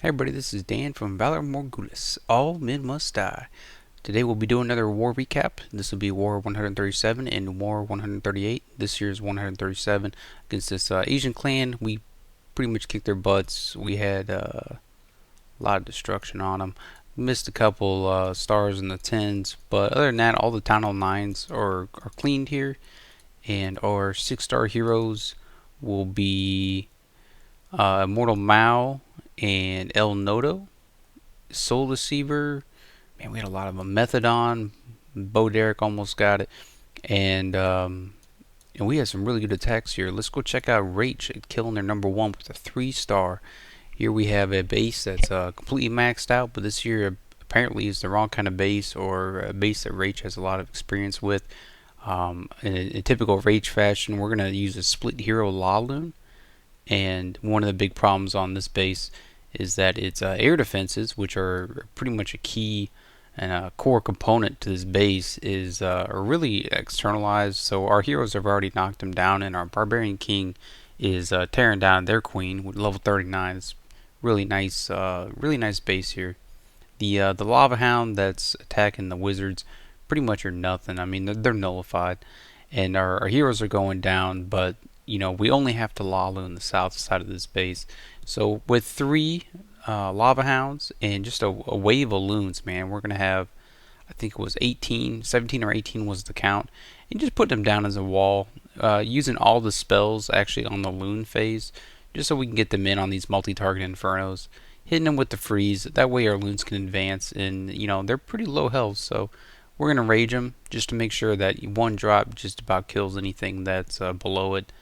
Hey everybody, this is Dan from Valar Morghulis. All men must die. Today we'll be doing another war recap. This will be War 137 and War 138. This year's 137 against this Asian clan. We pretty much kicked their butts. We had a lot of destruction on them. Missed a couple stars in the tens, but other than that, all the Town Hall 9s are cleaned here. And our 6-star heroes will be Immortal Mao and El Nodo. Soul Deceiver. Man, we had a lot of them. Methodon, Bo Derek almost got it, and we had some really good attacks here. Let's go check out Rach killing their number one with a 3-star. Here we have a base that's completely maxed out, but this year apparently is the wrong kind of base, or a base that Rach has a lot of experience with. In typical Rage fashion, we're going to use a split hero Laloon, and one of the big problems on this base is that its air defenses, which are pretty much a key and a core component to this base, are really externalized. So our heroes have already knocked them down, and our Barbarian King is tearing down their queen with level 39. It's really nice base here. The Lava Hound that's attacking the wizards pretty much are nothing. I mean, they're nullified, and our heroes are going down, but we only have to Laloon the south side of this base. So with 3 Lava Hounds and just a wave of loons, man, we're gonna have, I think it was 18, 17 or 18 was the count, and just put them down as a wall, using all the spells actually on the loon phase, just so we can get them in on these multi-target infernos, hitting them with the freeze. That way our loons can advance, and they're pretty low health, so we're gonna rage them just to make sure that one drop just about kills anything that's below it.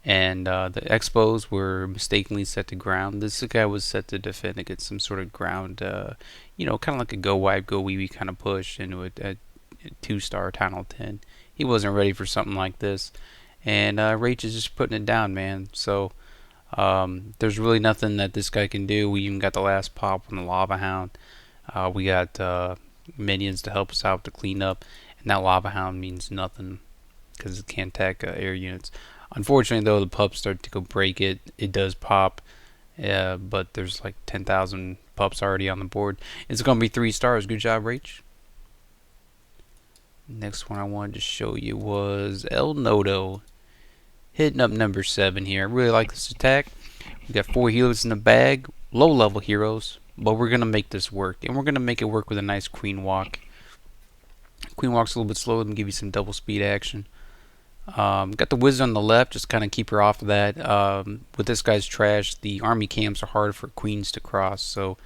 And the expos were mistakenly set to ground. This guy was set to defend against some sort of ground, kind of like a go wide, go wee wee kind of push into a 2-star Town Hall 10. He wasn't ready for something like this, and Rach is just putting it down, man. So there's really nothing that this guy can do. We even got the last pop on the Lava Hound. We got minions to help us out to clean up, and that Lava Hound means nothing because it can't attack air units. Unfortunately, though, the pups start to go break it. It does pop, but there's like 10,000 pups already on the board. It's going to be 3 stars. Good job, Rach. Next one I wanted to show you was El Nodo, hitting up number 7 here. I really like this attack. We got 4 healers in the bag, low level heroes, but we're going to make this work, and we're going to make it work with a nice Queen Walk. Queen Walk's a little bit slower than give you some double speed action. Got the wizard on the left, just kind of keep her off of that. With this guy's trash, the army camps are hard for queens to cross, so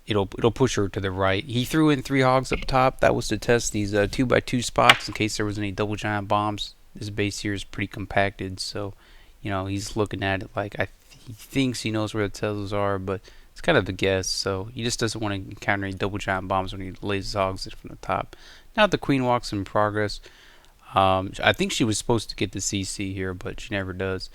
it'll push her to the right. He threw in 3 hogs up top. That was to test these 2x2 spots in case there was any double giant bombs. This base here is pretty compacted, so he's looking at it like he thinks he knows where the Teslas are, but it's kind of a guess. So he just doesn't want to encounter any double giant bombs when he lays his hogs in from the top. Now the queen walks in progress. I think she was supposed to get the CC here, but she never does.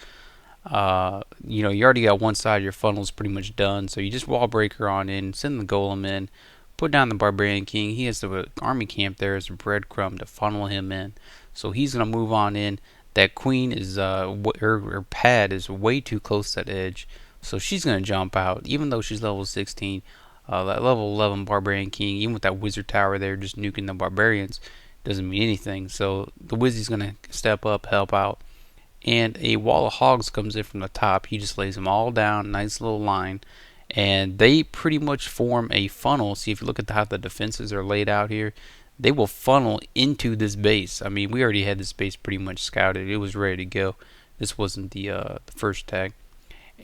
You already got one side of your funnel's pretty much done, so you just wall breaker on in, send the golem in, put down the Barbarian King. He has the army camp there as a breadcrumb to funnel him in, so he's gonna move on in. That queen is her pad is way too close to that edge, so she's gonna jump out, even though she's level 16. That level 11 Barbarian King, even with that wizard tower there, just nuking the barbarians, doesn't mean anything. So the Wizzy's gonna step up, help out, and a wall of hogs comes in from the top. He just lays them all down, nice little line, and they pretty much form a funnel. See, if you look at how the defenses are laid out here, they will funnel into this base. I mean, we already had this base pretty much scouted. It was ready to go. This wasn't the first tag.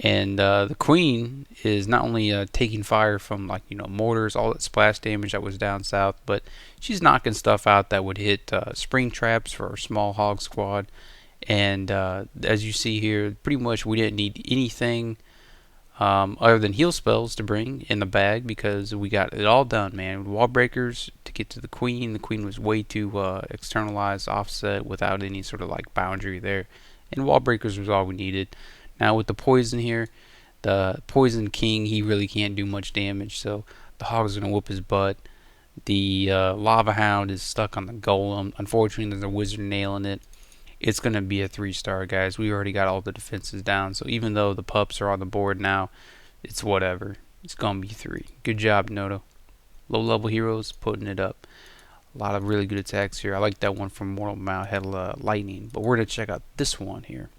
And the queen is not only taking fire from mortars, all that splash damage that was down south, but she's knocking stuff out that would hit spring traps for our small hog squad. And as you see here, pretty much we didn't need anything other than heal spells to bring in the bag because we got it all done, man. Wall breakers to get to the queen. The queen was way too externalized, offset, without any sort of boundary there. And wall breakers was all we needed. Now with the poison here, the poison king, he really can't do much damage, so the hog's gonna whoop his butt. The lava hound is stuck on the golem. Unfortunately, there's a wizard nailing it. It's gonna be a 3-star, guys. We already got all the defenses down, so even though the pups are on the board now, it's whatever. It's gonna be 3. Good job, Noto. Low level heroes putting it up. A lot of really good attacks here. I like that one from Mortal Mount had lightning, but we're gonna check out this one here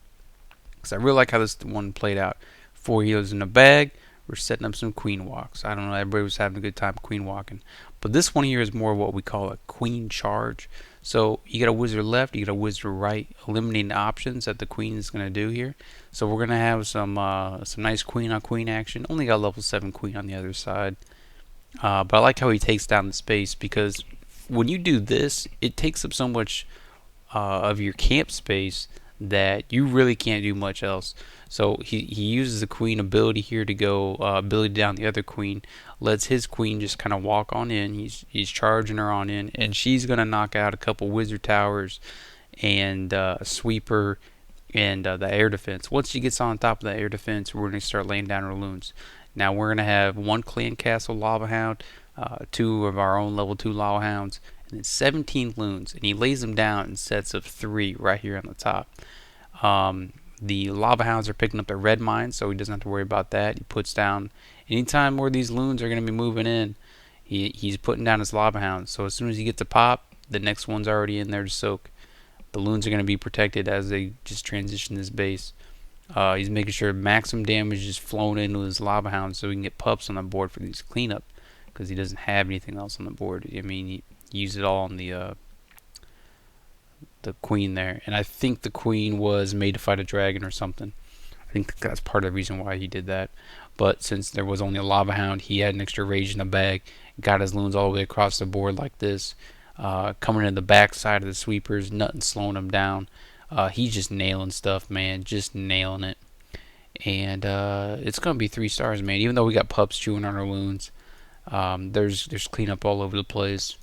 because I really like how this one played out. 4 heroes in a bag. We're setting up some queen walks. I don't know, everybody was having a good time queen walking. But this one here is more what we call a queen charge. So you got a wizard left, you got a wizard right, eliminating the options that the queen is going to do here. So we're going to have some nice queen on queen action. Only got level 7 queen on the other side. But I like how he takes down the space because when you do this, it takes up so much of your camp space that you really can't do much else. So he uses the queen ability here to go ability down the other queen, lets his queen just kind of walk on in. He's charging her on in, and she's gonna knock out a couple wizard towers and a sweeper and the air defense. Once she gets on top of the air defense, we're gonna start laying down her loons. Now we're gonna have 1 clan castle lava hound, 2 of our own level 2 lava hounds, and then 17 loons, and he lays them down in sets of 3 right here on the top. The lava hounds are picking up the red mines, so he doesn't have to worry about that. He puts down anytime where these loons are going to be moving in, he's putting down his lava hounds. So as soon as he gets a pop, the next one's already in there to soak. The loons are going to be protected as they just transition this base. He's making sure maximum damage is flowing into his lava hounds so we can get pups on the board for these cleanup because he doesn't have anything else on the board. I mean, he used it all on the queen there, and I think the queen was made to fight a dragon or something. I think that's part of the reason why he did that. But since there was only a lava hound, he had an extra rage in the bag, got his loons all the way across the board like this, coming in the back side of the sweepers, nothing slowing him down. He's just nailing stuff, man, just nailing it. And it's gonna be 3 stars, man. Even though we got pups chewing on our loons, there's cleanup all over the place.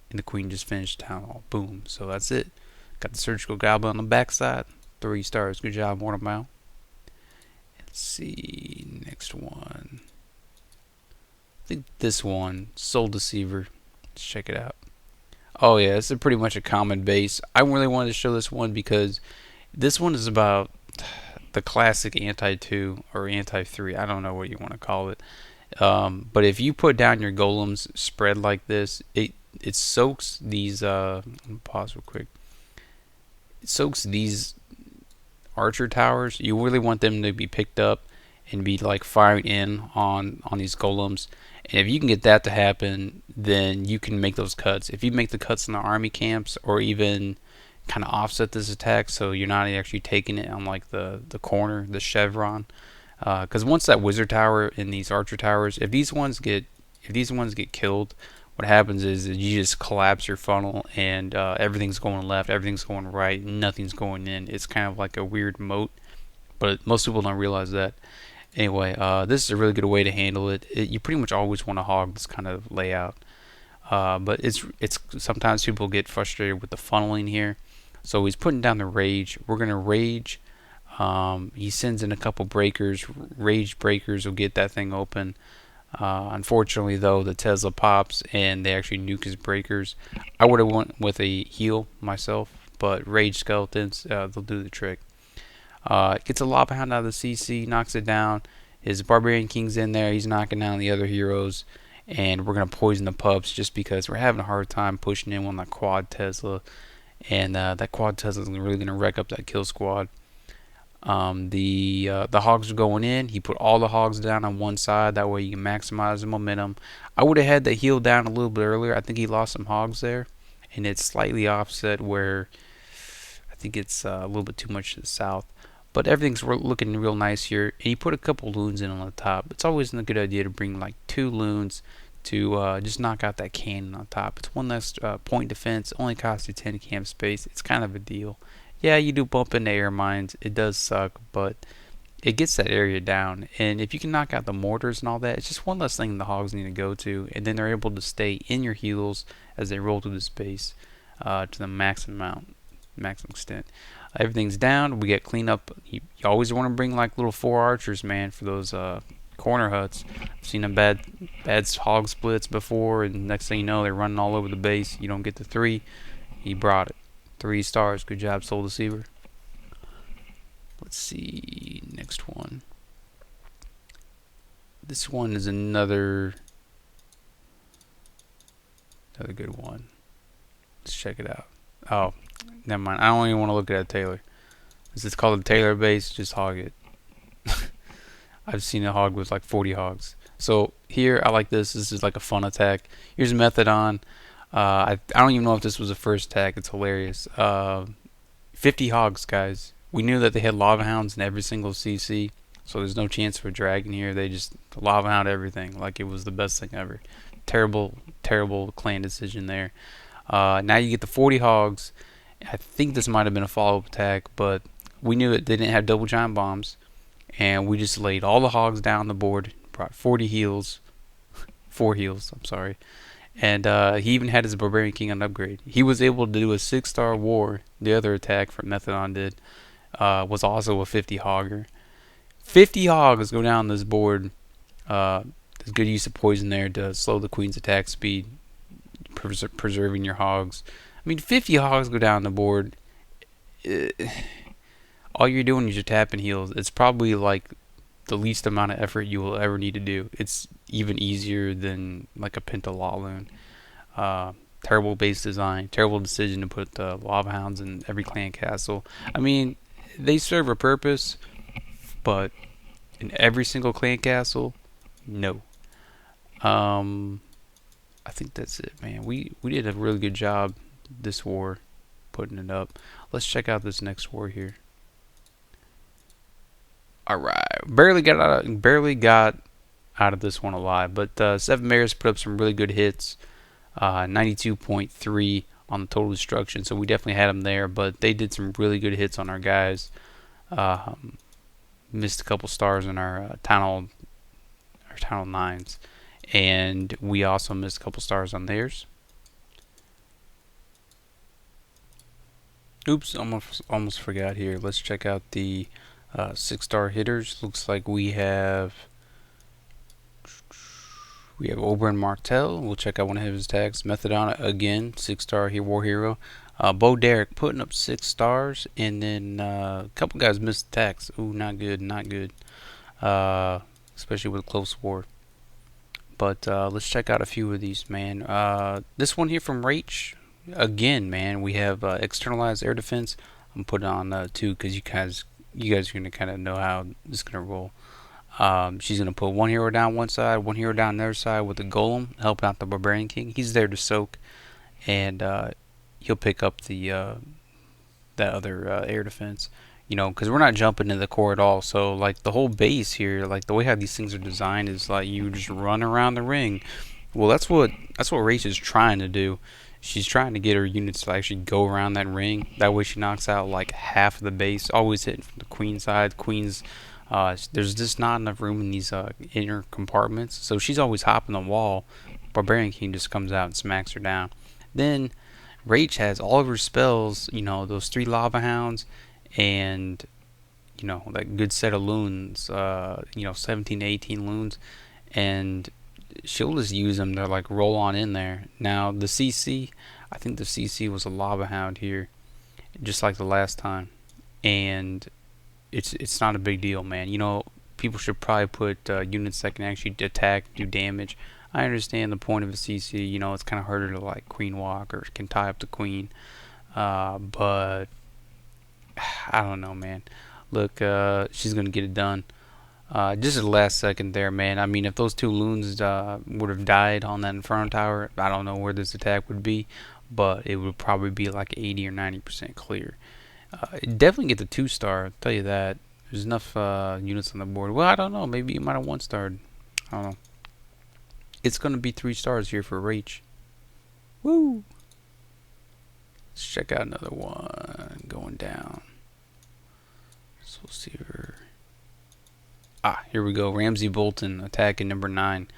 And the queen just finished town hall. Boom. So that's it. Got the surgical goblin on the backside. 3 stars. Good job, Mortal Mount. Let's see. Next one. I think this one. Soul Deceiver. Let's check it out. Oh, yeah. This is pretty much a common base. I really wanted to show this one because this one is about the classic anti-2 or anti-3. I don't know what you want to call it. But if you put down your golems spread like this, it soaks these pause real quick. It soaks these archer towers. You really want them to be picked up and be like firing in on these golems. And if you can get that to happen, then you can make those cuts. If you make the cuts in the army camps or even kind of offset this attack so you're not actually taking it on like the corner, the chevron. Because once that wizard tower and these archer towers, if these ones get killed, what happens is you just collapse your funnel and everything's going left, everything's going right, nothing's going in. It's kind of like a weird moat, but most people don't realize that. Anyway, this is a really good way to handle it. You pretty much always want to hog this kind of layout, but it's sometimes people get frustrated with the funneling here. So he's putting down the rage. We're gonna rage. He sends in a couple breakers. Rage breakers will get that thing open. Unfortunately, though, the Tesla pops and they actually nuke his breakers. I would have went with a heal myself, but Rage Skeletons, they'll do the trick. Gets a Lava Hound out of the CC, knocks it down. His Barbarian King's in there. He's knocking down the other heroes. And we're going to poison the pups just because we're having a hard time pushing in on that quad Tesla. And that quad Tesla is really going to wreck up that kill squad. The hogs are going in. He put all the hogs down on one side. That way you can maximize the momentum. I would have had the heal down a little bit earlier. I think he lost some hogs there. And it's slightly offset where I think it's a little bit too much to the south. But everything's looking real nice here. And he put a couple loons in on the top. It's always a good idea to bring like 2 loons to just knock out that cannon on top. It's 1 less point defense. Only costs you 10 camp space. It's kind of a deal. Yeah, you do bump into air mines. It does suck, but it gets that area down. And if you can knock out the mortars and all that, it's just 1 less thing the hogs need to go to. And then they're able to stay in your heals as they roll through the space to the maximum extent. Everything's down. We get cleanup. You always want to bring like little 4 archers, man, for those corner huts. I've seen them bad hog splits before, and next thing you know, they're running all over the base. You don't get the 3. He brought it. 3 stars. Good job, Soul Deceiver. Let's see. Next one. This one is another good one. Let's check it out. Oh, never mind. I don't even want to look at that Taylor. This is called a Taylor base. Just hog it. I've seen a hog with like 40 hogs. So here, I like this. This is like a fun attack. Here's Methodon. I don't even know if this was a first attack. It's hilarious. 50 hogs, guys. We knew that they had lava hounds in every single CC, so there's no chance for a dragon here. They just lava hound everything like it was the best thing ever. Terrible, terrible clan decision there. Now you get the 40 hogs. I think this might have been a follow-up attack, but we knew it. They didn't have double giant bombs, and we just laid all the hogs down the board. Brought 40 heals, 4 heals. I'm sorry. And he even had his Barbarian King on upgrade. He was able to do a 6-star war. The other attack from Methodon did was also a 50 hogger. 50 hogs go down this board. There's good use of poison there to slow the queen's attack speed, preserving your hogs. I mean, 50 hogs go down the board. All you're doing is you're tapping heals. It's probably like the least amount of effort you will ever need to do. It's even easier than like a Pentalaloon. Terrible base design, terrible decision to put the lava hounds in every clan castle. I mean, they serve a purpose, but in every single clan castle, no. I think that's it, man. We did a really good job this war, putting it up. Let's check out this next war here. All right, barely got out of this one alive, but Seven Bears put up some really good hits. 92.3 on the total destruction, so we definitely had them there. But they did some really good hits on our guys. Missed a couple stars in our town hall 9s, and we also missed a couple stars on theirs. Oops, almost forgot here. Let's check out the 6-star hitters. Looks like we have Oberyn Martell. We'll check out one of his attacks. Methodon again, 6-star war hero. Bo Derek putting up 6 stars, and then a couple guys missed attacks. Ooh, not good, not good. Especially with close war. But let's check out a few of these, man. This one here from Rach. Again, man, we have externalized air defense. I'm putting on 2 because you guys are gonna kind of know how this is gonna roll. She's gonna put one hero down one side, one hero down the other side with the golem, helping out the Barbarian King. He's there to soak, and he'll pick up the that other air defense. You know, because we're not jumping in the core at all. So like the whole base here, like the way how these things are designed is like you just run around the ring. Well, that's what Race is trying to do. She's trying to get her units to actually go around that ring. That way she knocks out like half of the base. Always hitting from the queen side. Queen's there's just not enough room in these inner compartments. So she's always hopping the wall. Barbarian King just comes out and smacks her down. Then Rach has all of her spells, you know, those 3 lava hounds and, you know, that good set of loons, 17 to 18 loons, and she'll just use them to like roll on in there. Now the CC, I think the CC was a lava hound here, just like the last time, and it's not a big deal, man. You know, people should probably put units that can actually attack, do damage. I understand the point of a CC. You know, it's kind of harder to like queen walk or can tie up the queen, but I don't know, man. Look, she's gonna get it done. Just at the last second there, man. I mean, if those 2 loons would have died on that Inferno Tower, I don't know where this attack would be, but it would probably be like 80 or 90% clear. Definitely get the 2-star, I'll tell you that. There's enough units on the board. Well, I don't know. Maybe you might have 1-starred. I don't know. It's going to be 3 stars here for Rach. Woo! Let's check out another one going down. So we'll see her. Here we go. Ramsey Bolton attacking number 9.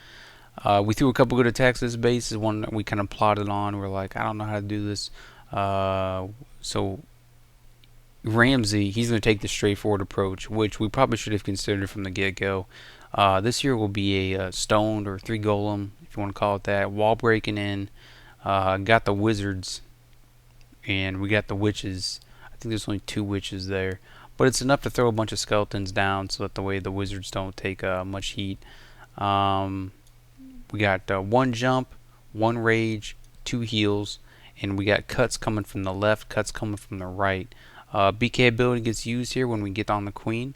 We threw a couple good attacks. This base is one that we kind of plotted on. We're like, I don't know how to do this. So Ramsey, he's going to take the straightforward approach, which we probably should have considered from the get-go. This year will be a stoned or 3 golem, if you want to call it that. Wall breaking in. Got the wizards, and we got the witches. I think there's only 2 witches there. But it's enough to throw a bunch of skeletons down so that the way the wizards don't take much heat. Um, we got one jump, one rage, two heals, and we got cuts coming from the left, cuts coming from the right. BK ability gets used here when we get on the queen.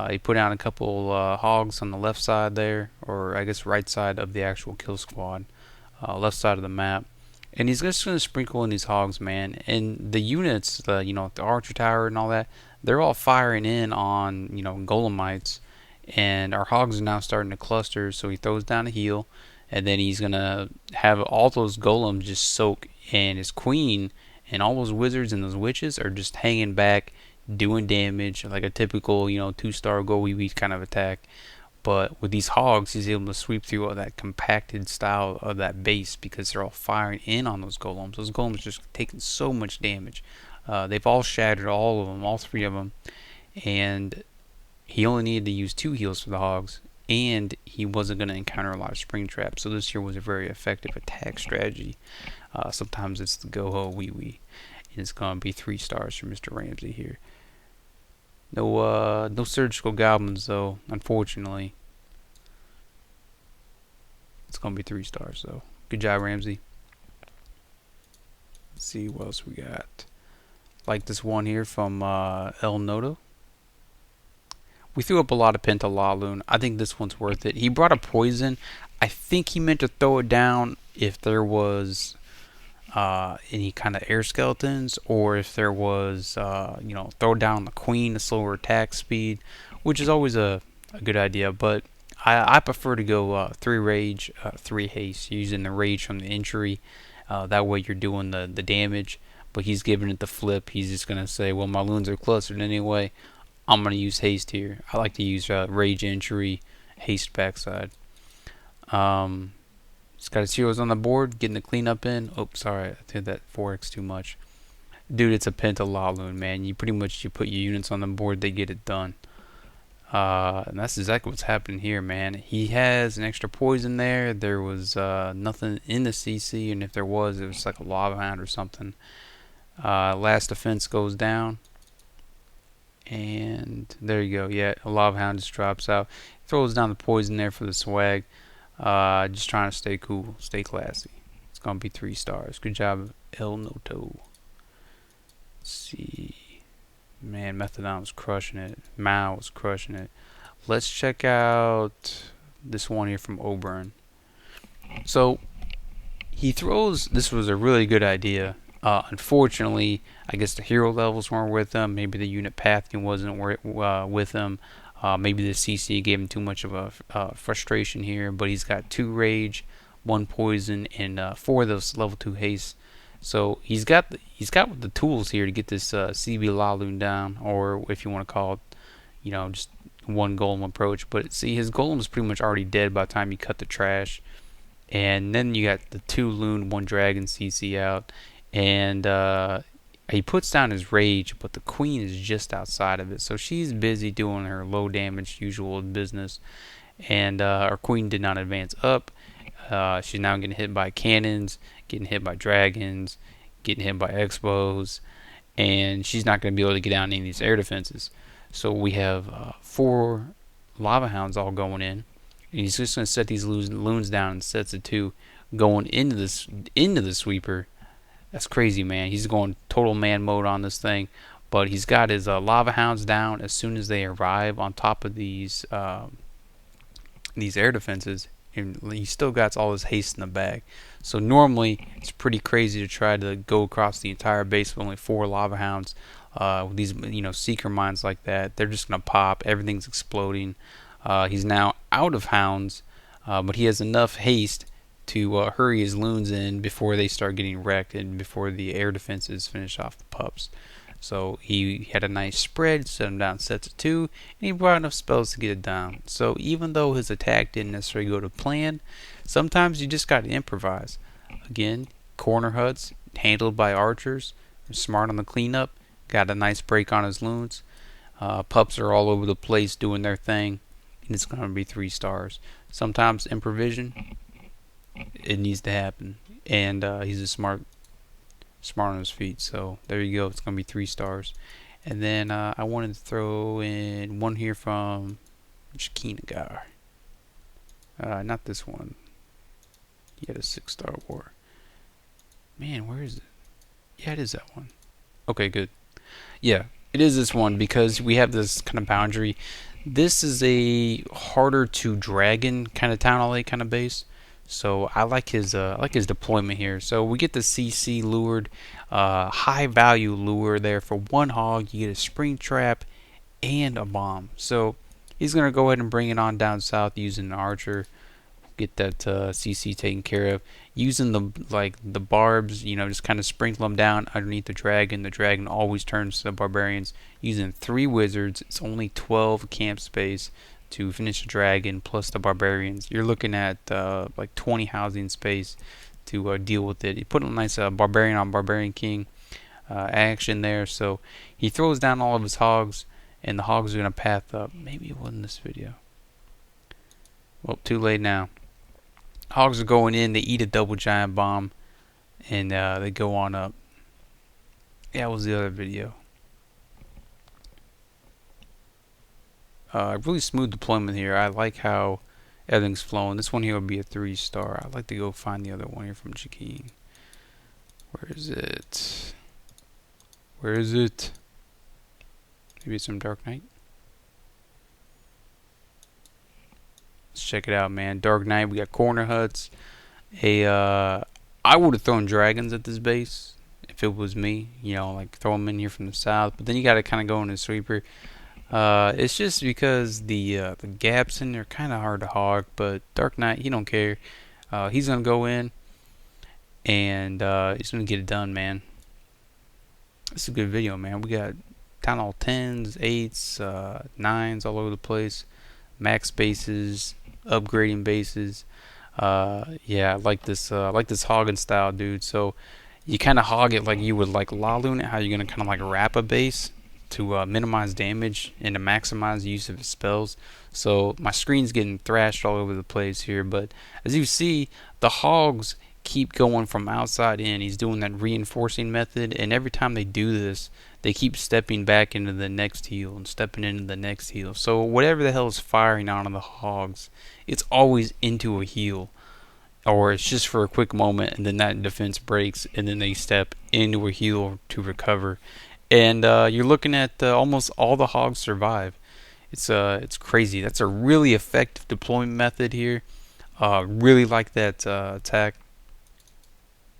He put down a couple hogs on the left side there, or I guess right side of the actual kill squad, left side of the map. And he's just going to sprinkle in these hogs, man. And the units, the archer tower and all that, they're all firing in on, golemites. And our hogs are now starting to cluster, so he throws down a heal. And then he's going to have all those golems just soak. And his queen and all those wizards and those witches are just hanging back, doing damage, like a typical, 2-star go wee wee kind of attack. But with these hogs, he's able to sweep through all that compacted style of that base because they're all firing in on those golems. Those golems just taking so much damage. They've all shattered, all of them, all three of them. And he only needed to use 2 heals for the hogs. And he wasn't going to encounter a lot of spring traps. So this here was a very effective attack strategy. Sometimes it's the go-ho wee-wee. And it's going to be 3 stars for Mr. Ramsey here. No surgical goblins though, unfortunately. It's gonna be 3 stars though. Good job, Ramsey. Let's see what else we got. Like this one here from El Noto. We threw up a lot of Pentalaloon. I think this one's worth it. He brought a poison. I think he meant to throw it down if there was any kind of air skeletons, or if there was, throw down the queen, the slower attack speed, which is always a good idea. But I prefer to go 3 rage, 3 haste, using the rage from the injury. That way you're doing the damage. But he's giving it the flip. He's just going to say, well, my loons are clustered anyway. I'm going to use haste here. I like to use rage injury, haste backside. He's got his heroes on the board, getting the cleanup in. Oh, sorry, I did that 4x too much. Dude, it's a Pentalaloon, man. You pretty much put your units on the board, they get it done. And that's exactly what's happening here, man. He has an extra poison there. There was nothing in the CC, and if there was, it was like a lava hound or something. Last defense goes down. And there you go. Yeah, a lava hound just drops out. Throws down the poison there for the swag. Just trying to stay cool, stay classy. It's gonna be 3 stars. Good job, El Noto. Let's see. Man, Methodon was crushing it. Mao was crushing it. Let's check out this one here from Oberon. So, he throws... This was a really good idea. Unfortunately, I guess the hero levels weren't with him. Maybe the unit pathing wasn't with him. Maybe the CC gave him too much of a frustration here, but he's got 2 rage, 1 poison, and 4 of those level 2 haste. So he's got the tools here to get this CB Laloon down, or if you want to call it, just one golem approach. But see, his golem is pretty much already dead by the time you cut the trash, and then you got the 2 loon, 1 dragon CC out, and he puts down his rage, but the queen is just outside of it. So she's busy doing her low damage usual business. And our queen did not advance up. She's now getting hit by cannons, getting hit by dragons, getting hit by expos. And she's not going to be able to get down any of these air defenses. So we have 4 lava hounds all going in. And he's just going to set these loons down in sets of 2, going into the sweeper. That's crazy, man. He's going total man mode on this thing. But he's got his lava hounds down as soon as they arrive on top of these air defenses. And he still got all his haste in the bag. So normally, it's pretty crazy to try to go across the entire base with only 4 lava hounds. With these, seeker mines like that, they're just going to pop. Everything's exploding. He's now out of hounds, but he has enough haste to hurry his loons in before they start getting wrecked and before the air defenses finish off the pups. So he had a nice spread, set him down sets of 2, and he brought enough spells to get it down. So even though his attack didn't necessarily go to plan, sometimes you just got to improvise. Again, corner huts handled by archers, smart on the cleanup, got a nice break on his loons. Pups are all over the place doing their thing, and it's going to be 3 stars. Sometimes improvisation, it needs to happen, and he's a smart on his feet. So there you go. It's gonna be 3 stars. And then I wanted to throw in one here from Shakinagar. Not this one. He had a 6-star war. Man, where is it? Yeah, it is that one. Okay, good. Yeah, it is this one because we have this kind of boundary. This is a harder to dragon kind of town hall kind of base. So I like his deployment here. So we get the CC lured, high value lure there for one hog. You get a spring trap and a bomb. So he's gonna go ahead and bring it on down south using an archer. Get that CC taken care of using the barbs, just kind of sprinkle them down underneath the dragon. The dragon always turns to the barbarians. Using 3 wizards, it's only 12 camp space to finish the dragon plus the barbarians. You're looking at like 20 housing space to deal with it. You put a nice barbarian on barbarian king action there, so he throws down all of his hogs, and the hogs are gonna path up. Maybe it wasn't this video. Well, too late now. Hogs are going in, they eat a double giant bomb, and they go on up. Yeah, that was the other video. Really smooth deployment here. I like how everything's flowing. This one here will be a 3-star. I'd like to go find the other one here from Jakeen. Where is it? Where is it? Maybe it's some Dark Knight. Let's check it out, man. Dark Knight. We got corner huts. I would have thrown dragons at this base if it was me. Like throw them in here from the south. But then you got to kind of go in a sweeper. It's just because the gaps in there kind of hard to hog. But Dark Knight, he don't care. He's gonna go in and he's gonna get it done, man. It's a good video, man. We got town hall 10s, 8s, 9s all over the place. Max bases, upgrading bases. Yeah, I like this hogging style, dude. So you kind of hog it like you would like Laloon it, how you're gonna kind of like wrap a base to minimize damage and to maximize the use of his spells. So my screen's getting thrashed all over the place here, but as you see, the hogs keep going from outside in. He's doing that reinforcing method, and every time they do this, they keep stepping back into the next heal and stepping into the next heal. So whatever the hell is firing on the hogs, it's always into a heal, or it's just for a quick moment, and then that defense breaks, and then they step into a heal to recover. And you're looking at almost all the hogs survive. It's crazy. That's a really effective deployment method here. Really like that attack.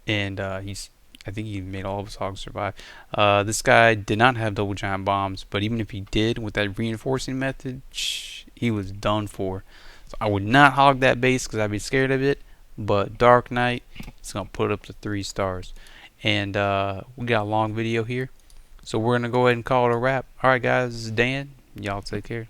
And I think he made all of his hogs survive. This guy did not have double giant bombs, but even if he did, with that reinforcing method, he was done for. So I would not hog that base because I'd be scared of it. But Dark Knight, it's gonna put up to 3 stars. And we got a long video here, so we're gonna go ahead and call it a wrap. All right, guys, this is Dan. Y'all take care.